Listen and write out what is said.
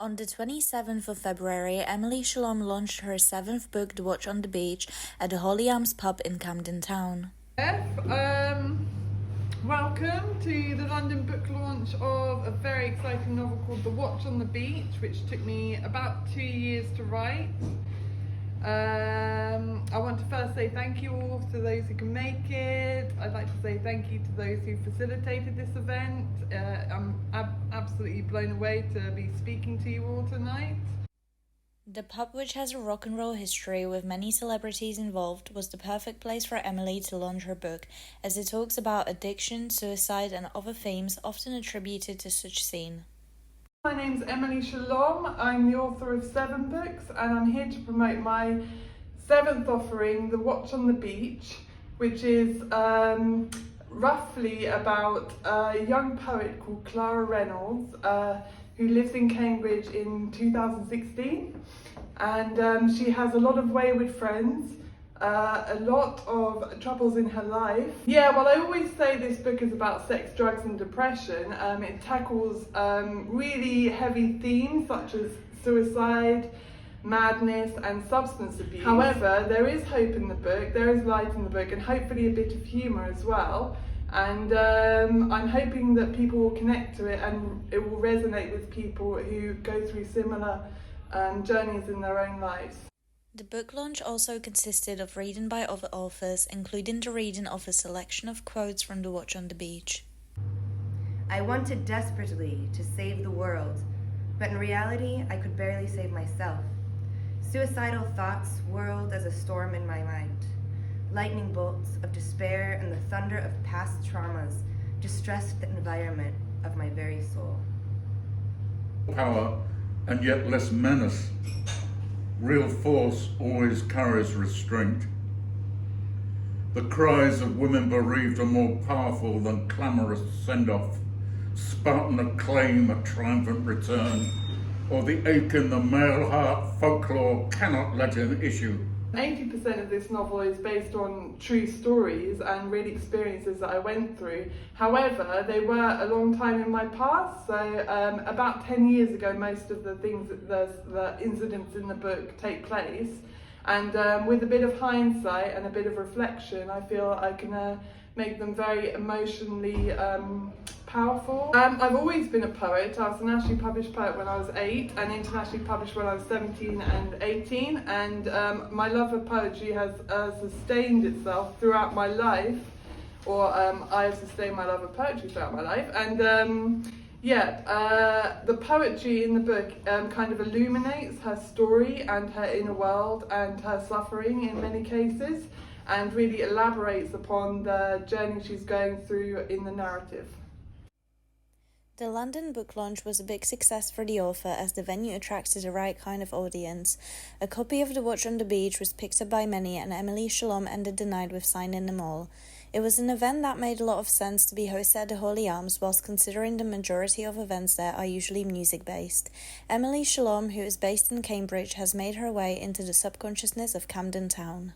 On the 27th of February, Emily Scialom launched her seventh book, The Watch on the Beach, at the Hawley pub in Camden town. Welcome to the London book launch of a very exciting novel called The Watch on the Beach, which took me about 2 years to write. I want to first say thank you all to those who can make it. I'd like to say thank you to those who facilitated this event. I'm absolutely blown away to be speaking to you all tonight. The pub, which has a rock and roll history with many celebrities involved, was the perfect place for Emily to launch her book, as it talks about addiction, suicide and other themes often attributed to such scene. My name's Emily Scialom. I'm the author of 7 books, and I'm here to promote my 7th offering, The Watch on the Beach, which is roughly about a young poet called Clara Reynolds, who lives in Cambridge in 2016, and she has a lot of wayward friends, a lot of troubles in her life. Yeah, well, I always say this book is about sex, drugs and depression. It tackles really heavy themes such as suicide, madness and substance abuse. However, there is hope in the book, there is light in the book, and hopefully a bit of humour as well. And I'm hoping that people will connect to it and it will resonate with people who go through similar journeys in their own lives. The book launch also consisted of reading by other authors, including the reading of a selection of quotes from The Watch on the Beach. I wanted desperately to save the world, but in reality, I could barely save myself. Suicidal thoughts whirled as a storm in my mind. Lightning bolts of despair and the thunder of past traumas distressed the environment of my very soul. Power and yet less menace. Real force always carries restraint. The cries of women bereaved are more powerful than clamorous send-off, Spartan acclaim, a triumphant return, or the ache in the male heart folklore cannot let in issue. 80% of this novel is based on true stories and real experiences that I went through. However, they were a long time in my past, so about 10 years ago most of the incidents in the book take place, and with a bit of hindsight and a bit of reflection, I feel I can make them very emotionally powerful. I've always been a poet. I was a nationally published poet when I was 8 and internationally published when I was 17 and 18, and my love of poetry has sustained itself throughout my life, or I have sustained my love of poetry throughout my life, and the poetry in the book kind of illuminates her story and her inner world and her suffering in many cases, and really elaborates upon the journey she's going through in the narrative. The London book launch was a big success for the author, as the venue attracted the right kind of audience. A copy of The Watch on the Beach was picked up by many, and Emily Scialom ended the night with signing them all. It was an event that made a lot of sense to be hosted at the Hawley whilst considering the majority of events there are usually music-based. Emily Scialom, who is based in Cambridge, has made her way into the subconsciousness of Camden town.